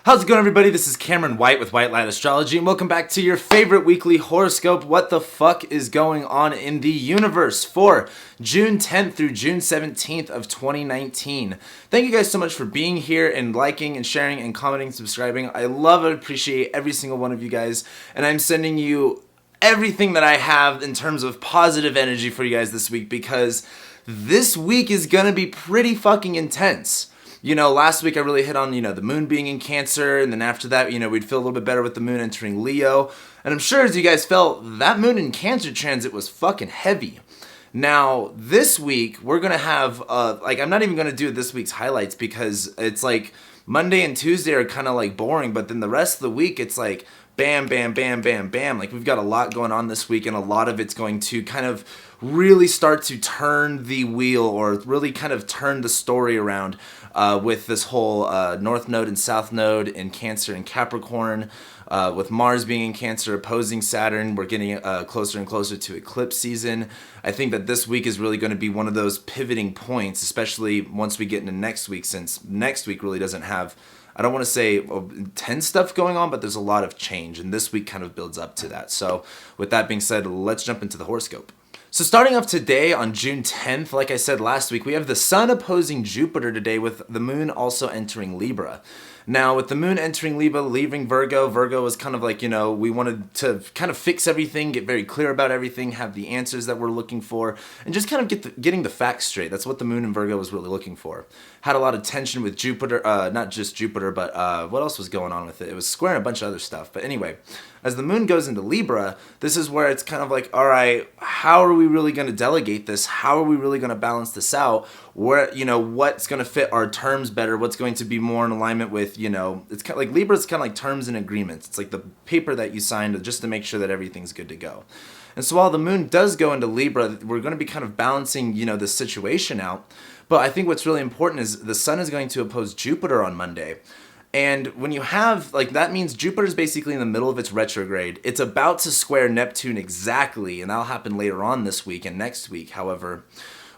How's it going, everybody? This is Cameron White with White Light Astrology, and welcome back to your favorite weekly horoscope. What the fuck is going on in the universe for June 10th through June 17th of 2019? Thank you guys so much for being here and liking and sharing and commenting and subscribing. I love and appreciate every single one of you guys, and I'm sending you everything that I have in terms of positive energy for you guys this week, because this week is gonna be pretty fucking intense. Last week I really hit on, the moon being in Cancer, and then after that, we'd feel a little bit better with the moon entering Leo. And I'm sure as you guys felt, that moon in Cancer transit was fucking heavy. Now, this week, we're going to have, I'm not even going to do this week's highlights because it's like Monday and Tuesday are kind of like boring, but then the rest of the week, it's like bam, bam, bam, bam, bam. Like, we've got a lot going on this week, and a lot of it's going to kind of really start to turn the wheel, or really kind of turn the story around with this whole North Node and South Node in Cancer and Capricorn. With Mars being in Cancer opposing Saturn, we're getting closer and closer to eclipse season. I think that this week is really going to be one of those pivoting points, especially once we get into next week, since next week really doesn't have, I don't want to say intense stuff going on, but there's a lot of change, and this week kind of builds up to that. So with that being said, let's jump into the horoscope. So starting off today on June 10th, like I said last week, we have the Sun opposing Jupiter today, with the Moon also entering Libra. Now, with the Moon entering Libra, leaving Virgo, Virgo was kind of like, we wanted to kind of fix everything, get very clear about everything, have the answers that we're looking for, and just kind of getting the facts straight. That's what the Moon in Virgo was really looking for. Had a lot of tension with Jupiter, not just Jupiter, but what else was going on with it? It was squaring a bunch of other stuff. But anyway, as the Moon goes into Libra, this is where it's kind of like, all right, how are we really going to delegate this? How are we really going to balance this out? Where, what's going to fit our terms better? What's going to be more in alignment with, it's kind of like Libra's kind of like terms and agreements. It's like the paper that you signed just to make sure that everything's good to go. And so while the Moon does go into Libra, we're going to be kind of balancing, the situation out. But I think what's really important is the Sun is going to oppose Jupiter on Monday. And when you have, that means Jupiter's basically in the middle of its retrograde. It's about to square Neptune exactly, and that'll happen later on this week and next week. However,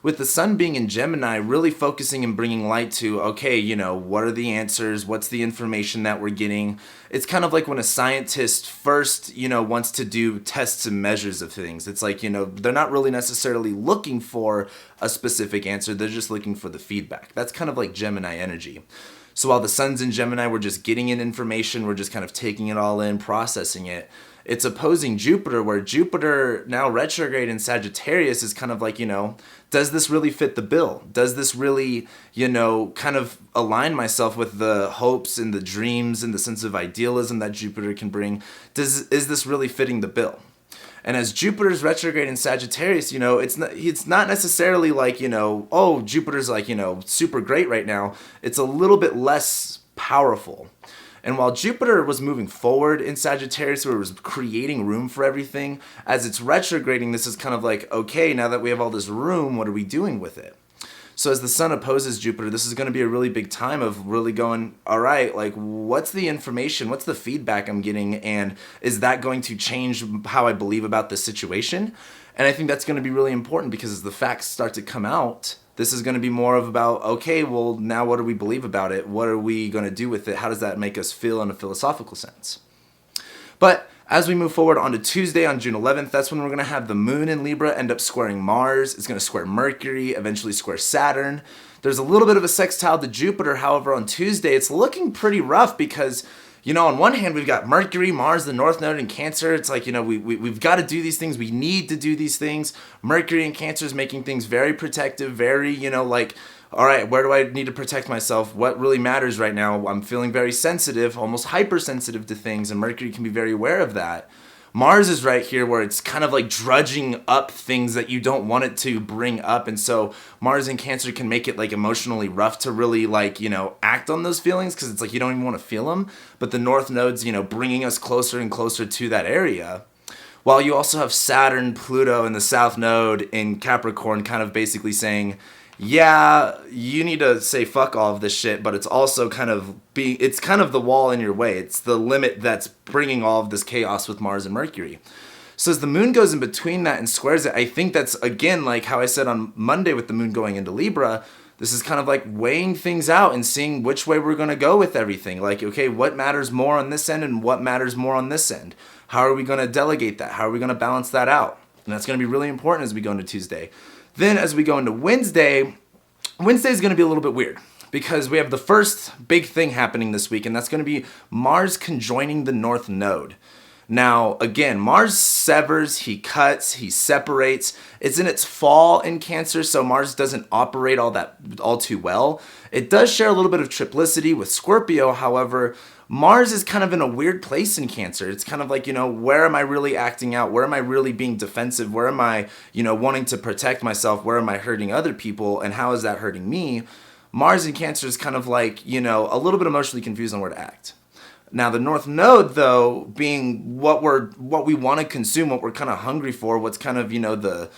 with the Sun being in Gemini, really focusing and bringing light to, okay, what are the answers? What's the information that we're getting? It's kind of like when a scientist first, wants to do tests and measures of things. It's like, they're not really necessarily looking for a specific answer. They're just looking for the feedback. That's kind of like Gemini energy. So while the Sun's in Gemini, we're just getting in information, we're just kind of taking it all in, processing it. It's opposing Jupiter, where Jupiter, now retrograde in Sagittarius, is kind of like, does this really fit the bill? Does this really, kind of align myself with the hopes and the dreams and the sense of idealism that Jupiter can bring? Is this really fitting the bill? And as Jupiter's retrograde in Sagittarius, it's not necessarily like, oh, Jupiter's like, super great right now. It's a little bit less powerful. And while Jupiter was moving forward in Sagittarius, where it was creating room for everything, as it's retrograding, this is kind of like, okay, now that we have all this room, what are we doing with it? So as the Sun opposes Jupiter, this is going to be a really big time of really going, all right, what's the information? What's the feedback I'm getting? And is that going to change how I believe about this situation? And I think that's going to be really important, because as the facts start to come out, this is going to be more of about, okay, well, now what do we believe about it? What are we going to do with it? How does that make us feel in a philosophical sense? But as we move forward onto Tuesday on June 11th, that's when we're going to have the Moon in Libra end up squaring Mars. It's going to square Mercury, eventually square Saturn. There's a little bit of a sextile to Jupiter. However, on Tuesday, it's looking pretty rough because, on one hand, we've got Mercury, Mars, the North Node in Cancer. It's like, we've got to do these things. We need to do these things. Mercury in Cancer is making things very protective, very, all right, where do I need to protect myself? What really matters right now? I'm feeling very sensitive, almost hypersensitive to things, and Mercury can be very aware of that. Mars is right here where it's kind of like drudging up things that you don't want it to bring up. And so Mars in Cancer can make it emotionally rough to really act on those feelings, because it's like you don't even want to feel them. But the North Node's, bringing us closer and closer to that area. While you also have Saturn, Pluto, and the South Node in Capricorn kind of basically saying, yeah, you need to say fuck all of this shit, but it's also it's kind of the wall in your way. It's the limit that's bringing all of this chaos with Mars and Mercury. So as the Moon goes in between that and squares it, I think that's, again, like how I said on Monday with the Moon going into Libra, This is kind of like weighing things out and seeing which way we're going to go with everything. Like, okay, what matters more on this end and what matters more on this end? How are we going to delegate that? How are we going to balance that out? And that's going to be really important as we go into Tuesday. Then as we go into Wednesday is going to be a little bit weird because we have the first big thing happening this week, and that's going to be Mars conjoining the North Node. Now, again, Mars severs, he cuts, he separates. It's in its fall in Cancer, so Mars doesn't operate all too well. It does share a little bit of triplicity with Scorpio, however, Mars is kind of in a weird place in Cancer. It's kind of like, where am I really acting out? Where am I really being defensive? Where am I, wanting to protect myself? Where am I hurting other people? And how is that hurting me? Mars in Cancer is kind of like, a little bit emotionally confused on where to act. Now, the North Node, though, being what we want to consume, what we're kind of hungry for, what's kind of, the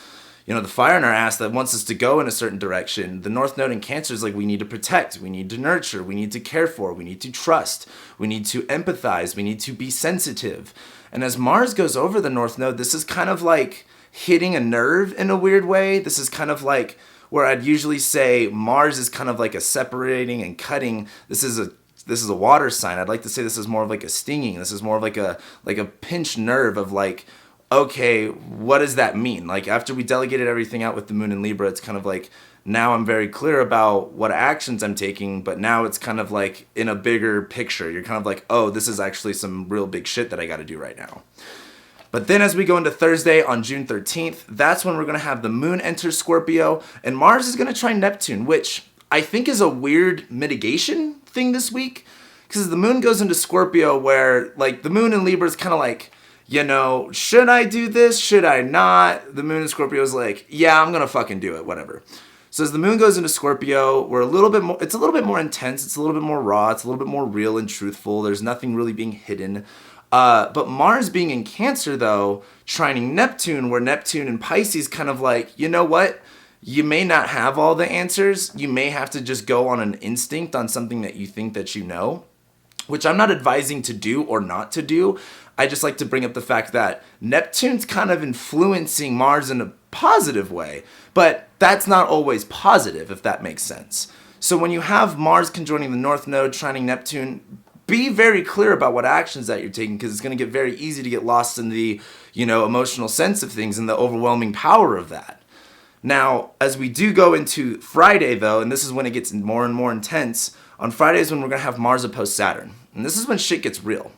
fire in our ass that wants us to go in a certain direction. The North Node in Cancer is like we need to protect, we need to nurture, we need to care for, we need to trust, we need to empathize, we need to be sensitive. And as Mars goes over the North Node, this is kind of like hitting a nerve in a weird way. This is kind of like where I'd usually say Mars is kind of like a separating and cutting. This is a water sign. I'd like to say this is more of like a stinging. This is more of like a pinched nerve of like, okay, what does that mean? Like after we delegated everything out with the moon in Libra, it's kind of like, now I'm very clear about what actions I'm taking, but now it's kind of like in a bigger picture. You're kind of like, oh, this is actually some real big shit that I got to do right now. But then as we go into Thursday on June 13th, that's when we're going to have the moon enter Scorpio, and Mars is going to try Neptune, which I think is a weird mitigation thing this week, because the moon goes into Scorpio where like the moon in Libra is kind of like, should I do this? Should I not? The moon in Scorpio is like, yeah, I'm going to fucking do it, whatever. So as the moon goes into Scorpio, it's a little bit more intense. It's a little bit more raw. It's a little bit more real and truthful. There's nothing really being hidden. But Mars being in Cancer, though, trining Neptune, where Neptune and Pisces kind of like, you know what? You may not have all the answers. You may have to just go on an instinct on something that you think that you know, which I'm not advising to do or not to do. I just like to bring up the fact that Neptune's kind of influencing Mars in a positive way, but that's not always positive, if that makes sense. So when you have Mars conjoining the North Node, trining Neptune, be very clear about what actions that you're taking, because it's going to get very easy to get lost in the, emotional sense of things and the overwhelming power of that. Now, as we do go into Friday, though, and this is when it gets more and more intense, on Friday is when we're going to have Mars oppose Saturn. And this is when shit gets real.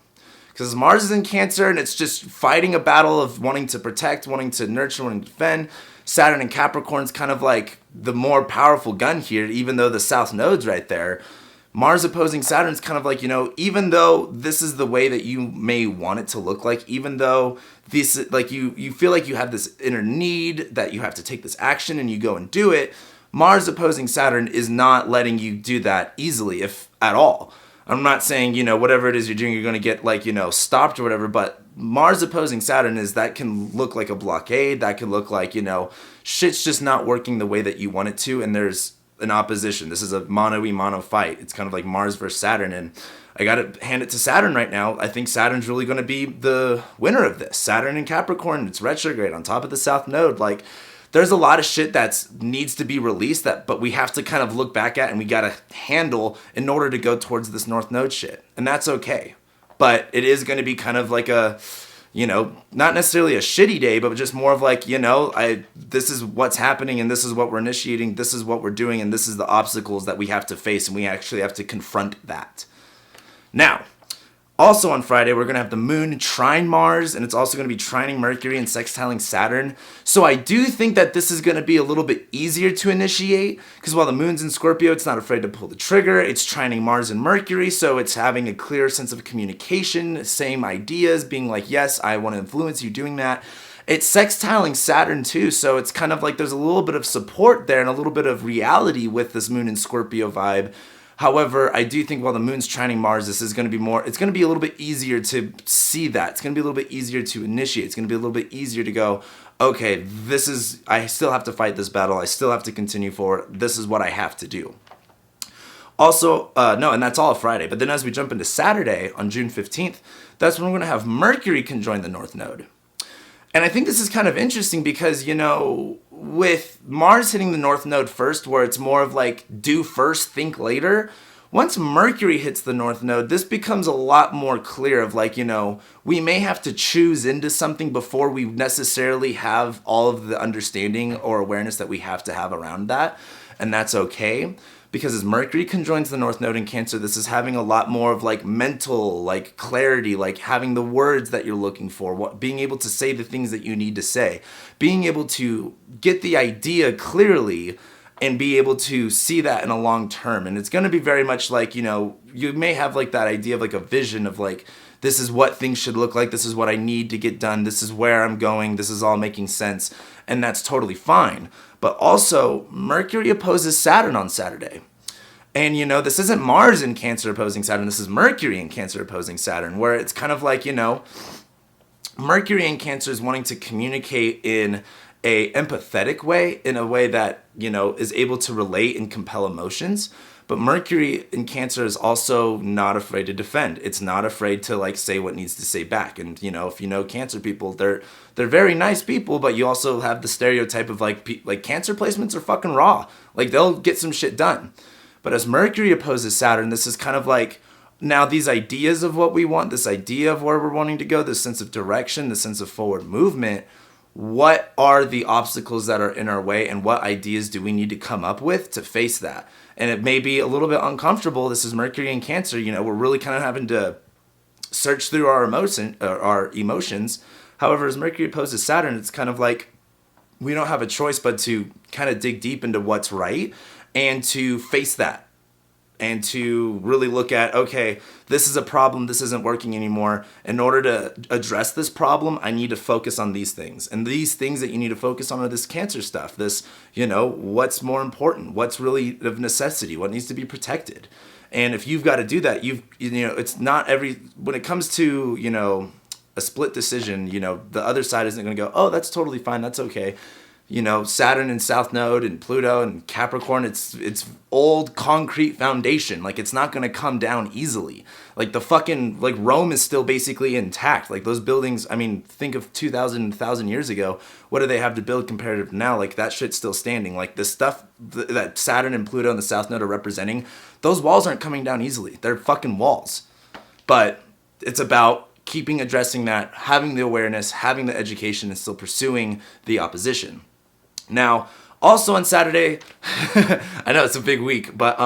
Because Mars is in Cancer, and it's just fighting a battle of wanting to protect, wanting to nurture, wanting to defend. Saturn and Capricorn's kind of like the more powerful gun here, even though the South Node's right there. Mars opposing Saturn's kind of like, even though this is the way that you may want it to look like, even though this, like you feel like you have this inner need that you have to take this action and you go and do it, Mars opposing Saturn is not letting you do that easily, if at all. I'm not saying, whatever it is you're doing, you're going to get like, stopped or whatever, but Mars opposing Saturn that can look like a blockade. That can look like, shit's just not working the way that you want it to. And there's an opposition. This is a mono fight. It's kind of like Mars versus Saturn. And I got to hand it to Saturn right now. I think Saturn's really going to be the winner of this. Saturn in Capricorn, it's retrograde on top of the South Node. Like, there's a lot of shit that needs to be released but we have to kind of look back at and we got to handle in order to go towards this North Node shit. And that's okay. But it is going to be kind of like a, not necessarily a shitty day, but just more of like, this is what's happening and this is what we're initiating. This is what we're doing. And this is the obstacles that we have to face. And we actually have to confront that. Now, also on Friday, we're going to have the moon trine Mars, and it's also going to be trining Mercury and sextiling Saturn. So I do think that this is going to be a little bit easier to initiate, because while the moon's in Scorpio, it's not afraid to pull the trigger. It's trining Mars and Mercury, so it's having a clear sense of communication, same ideas, being like, yes, I want to influence you doing that. It's sextiling Saturn too, so it's kind of like there's a little bit of support there and a little bit of reality with this moon in Scorpio vibe. However, I do think while the moon's trining Mars, it's going to be a little bit easier to see that. It's going to be a little bit easier to initiate. It's going to be a little bit easier to go, okay, I still have to fight this battle. I still have to continue forward. This is what I have to do. Also, and that's all of Friday. But then as we jump into Saturday on June 15th, that's when we're going to have Mercury conjoin the North Node. And I think this is kind of interesting because, with Mars hitting the North Node first, where it's more of like do first, think later, once Mercury hits the North Node, this becomes a lot more clear of like, we may have to choose into something before we necessarily have all of the understanding or awareness that we have to have around that. And that's okay. Because as Mercury conjoins the North Node in Cancer, this is having a lot more of like mental, like clarity, like having the words that you're looking for, being able to say the things that you need to say, being able to get the idea clearly and be able to see that in a long term. And it's going to be very much like, you may have like that idea of like a vision of like, this is what things should look like. This is what I need to get done. This is where I'm going. This is all making sense. And that's totally fine. But also, Mercury opposes Saturn on Saturday. And, this isn't Mars in Cancer opposing Saturn. This is Mercury in Cancer opposing Saturn, where it's kind of like, Mercury in Cancer is wanting to communicate in a empathetic way, in a way that, is able to relate and compel emotions. But Mercury in Cancer is also not afraid to defend. It's not afraid to like say what needs to say back. And if you know Cancer people, they're very nice people, but you also have the stereotype of like Cancer placements are fucking raw. Like they'll get some shit done. But as Mercury opposes Saturn, this is kind of like now these ideas of what we want, this idea of where we're wanting to go, this sense of direction, this sense of forward movement. What are the obstacles that are in our way, and what ideas do we need to come up with to face that? And it may be a little bit uncomfortable. This is Mercury in Cancer. We're really kind of having to search through our emotions. However, as Mercury opposes Saturn, it's kind of like we don't have a choice but to kind of dig deep into what's right and to face that. And to really look at, okay, this is a problem, this isn't working anymore. In order to address this problem, I need to focus on these things. And these things that you need to focus on are this Cancer stuff. This, what's more important? What's really of necessity? What needs to be protected? And if you've got to do that, it's not when it comes to, a split decision, the other side isn't going to go, oh, that's totally fine, that's okay. Saturn and South Node and Pluto and Capricorn, it's old concrete foundation. Like, it's not going to come down easily. Like, the fucking, like, Rome is still basically intact. Like, those buildings, I mean, think of 1,000 years ago. What do they have to build comparative to now? Like, that shit's still standing. Like, the stuff that Saturn and Pluto and the South Node are representing, those walls aren't coming down easily. They're fucking walls. But it's about addressing that, having the awareness, having the education, and still pursuing the opposition. Now, also on Saturday, I know it's a big week, but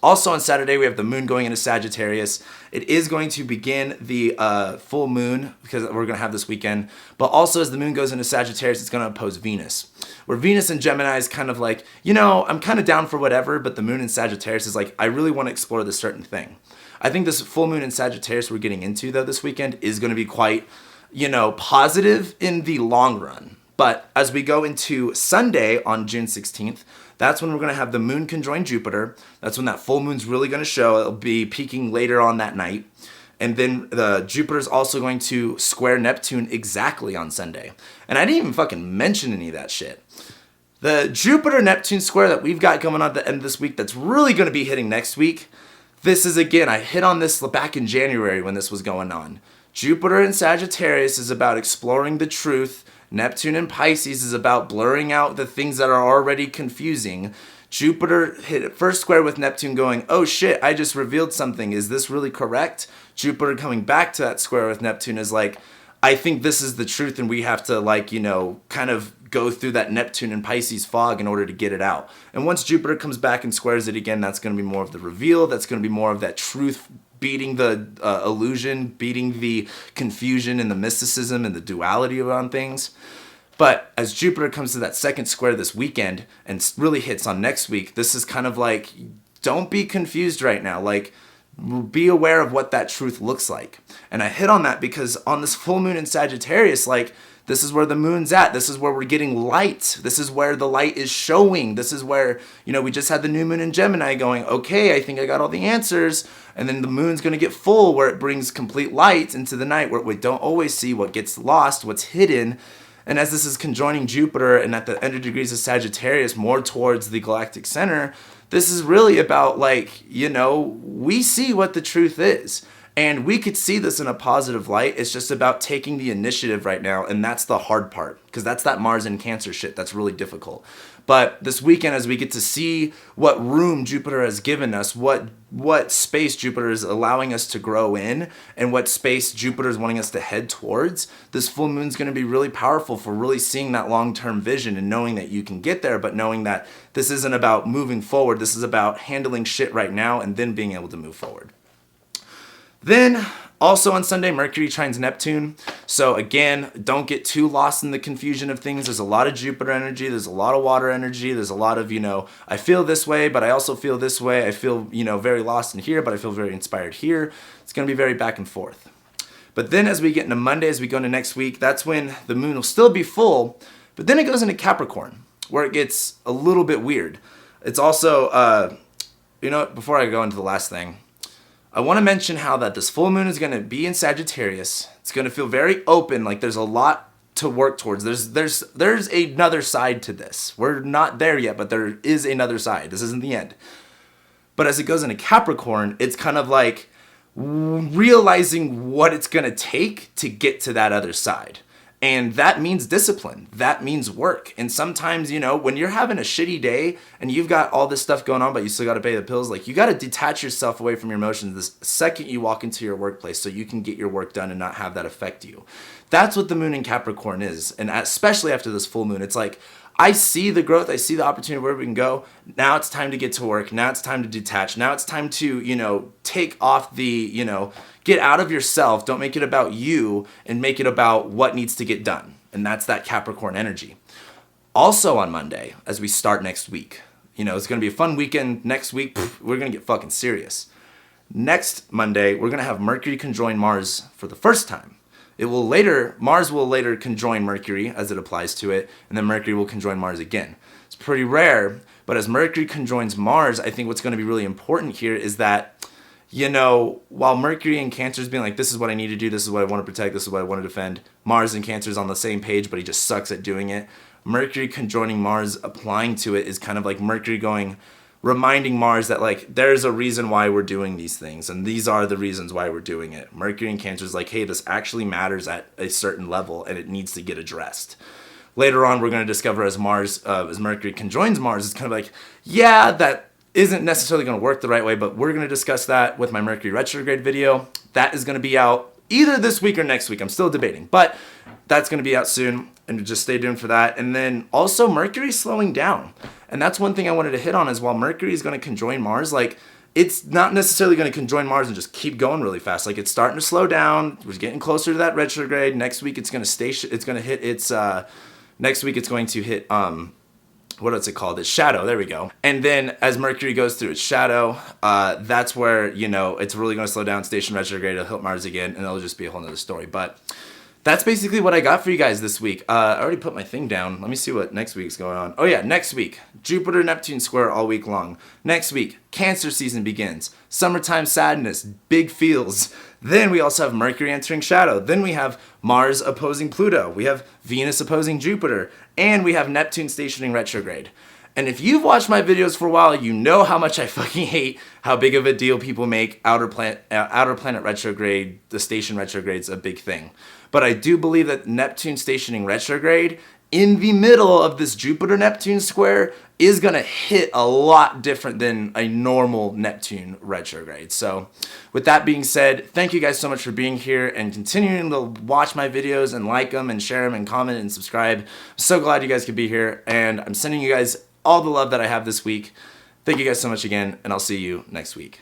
also on Saturday we have the moon going into Sagittarius. It is going to begin the full moon, because we're going to have this weekend, but also as the moon goes into Sagittarius, it's going to oppose Venus. Where Venus in Gemini is kind of like, I'm kind of down for whatever, but the moon in Sagittarius is like, I really want to explore this certain thing. I think this full moon in Sagittarius we're getting into, though, this weekend is going to be quite, positive in the long run. But as we go into Sunday on June 16th, that's when we're going to have the moon conjoin Jupiter. That's when that full moon's really going to show. It'll be peaking later on that night. And then the Jupiter's also going to square Neptune exactly on Sunday. And I didn't even fucking mention any of that shit. The Jupiter-Neptune square that we've got coming on at the end of this week that's really going to be hitting next week, this is, again, I hit on this back in January when this was going on. Jupiter in Sagittarius is about exploring the truth. Neptune in Pisces is about blurring out the things that are already confusing. Jupiter hit first square with Neptune going, oh shit, I just revealed something. Is this really correct? Jupiter coming back to that square with Neptune is like, I think this is the truth and we have to kind of go through that Neptune and Pisces fog in order to get it out. And once Jupiter comes back and squares it again, that's going to be more of the reveal. That's going to be more of that truth beating the illusion, beating the confusion and the mysticism and the duality around things. But as Jupiter comes to that second square this weekend and really hits on next week, this is kind of like, don't be confused right now. Like, be aware of what that truth looks like. And I hit on that because on this full moon in Sagittarius, this is where the moon's at. This is where we're getting light. This is where the light is showing. This is where, we just had the new moon in Gemini going, okay, I think I got all the answers. And then the moon's going to get full where it brings complete light into the night where we don't always see what gets lost, what's hidden. And as this is conjoining Jupiter and at the end of degrees of Sagittarius more towards the galactic center, this is really about we see what the truth is. And we could see this in a positive light. It's just about taking the initiative right now, and that's the hard part, because that's that Mars and Cancer shit that's really difficult. But this weekend, as we get to see what room Jupiter has given us, what space Jupiter is allowing us to grow in, and what space Jupiter is wanting us to head towards, this full moon is going to be really powerful for really seeing that long-term vision and knowing that you can get there, but knowing that this isn't about moving forward. This is about handling shit right now and then being able to move forward. Then, also on Sunday, Mercury trines Neptune. So again, don't get too lost in the confusion of things. There's a lot of Jupiter energy. There's a lot of water energy. There's a lot of, I feel this way, but I also feel this way. I feel, very lost in here, but I feel very inspired here. It's going to be very back and forth. But then as we get into Monday, as we go into next week, that's when the moon will still be full, but then it goes into Capricorn, where it gets a little bit weird. It's also, before I go into the last thing, I want to mention how that this full moon is going to be in Sagittarius. It's going to feel very open, like there's a lot to work towards. There's another side to this. We're not there yet, but there is another side. This isn't the end. But as it goes into Capricorn, it's kind of like realizing what it's going to take to get to that other side. And that means discipline. That means work. And sometimes, when you're having a shitty day and you've got all this stuff going on, but you still got to pay the bills, like you got to detach yourself away from your emotions the second you walk into your workplace so you can get your work done and not have that affect you. That's what the moon in Capricorn is. And especially after this full moon, it's like, I see the growth. I see the opportunity where we can go. Now it's time to get to work. Now it's time to detach. Now it's time to, take off the, get out of yourself. Don't make it about you and make it about what needs to get done. And that's that Capricorn energy. Also on Monday, as we start next week, it's going to be a fun weekend. Next week, we're going to get fucking serious. Next Monday, we're going to have Mercury conjoin Mars for the first time. Mars will later conjoin Mercury as it applies to it, and then Mercury will conjoin Mars again. It's pretty rare, but as Mercury conjoins Mars, I think what's going to be really important here is that, while Mercury and Cancer is being like, this is what I need to do, this is what I want to protect, this is what I want to defend, Mars and Cancer is on the same page, but he just sucks at doing it. Mercury conjoining Mars, applying to it, is kind of like Mercury reminding Mars that, like, there's a reason why we're doing these things, and these are the reasons why we're doing it. Mercury and Cancer is like, hey, this actually matters at a certain level, and it needs to get addressed. Later on, we're going to discover as Mercury conjoins Mars, it's kind of like, yeah, that isn't necessarily going to work the right way, but we're going to discuss that with my Mercury retrograde video. That is going to be out either this week or next week. I'm still debating, but that's going to be out soon, and just stay tuned for that. And then also Mercury slowing down. And that's one thing I wanted to hit on, is while Mercury is going to conjoin Mars, like, it's not necessarily going to conjoin Mars and just keep going really fast. Like, it's starting to slow down. We're getting closer to that retrograde. Next week, it's going to hit its what's it called? It's shadow. There we go. And then as Mercury goes through its shadow, that's where, it's really going to slow down, station retrograde, it'll hit Mars again, and it'll just be a whole nother story. But that's basically what I got for you guys this week. I already put my thing down. Let me see what next week's going on. Oh yeah, next week, Jupiter-Neptune square all week long. Next week, Cancer season begins. Summertime sadness, big feels. Then we also have Mercury entering shadow. Then we have Mars opposing Pluto. We have Venus opposing Jupiter. And we have Neptune stationing retrograde. And if you've watched my videos for a while, you know how much I fucking hate how big of a deal people make outer planet retrograde, the station retrograde's a big thing. But I do believe that Neptune stationing retrograde in the middle of this Jupiter-Neptune square is going to hit a lot different than a normal Neptune retrograde. So with that being said, thank you guys so much for being here and continuing to watch my videos and like them and share them and comment and subscribe. I'm so glad you guys could be here, and I'm sending you guys all the love that I have this week. Thank you guys so much again, and I'll see you next week.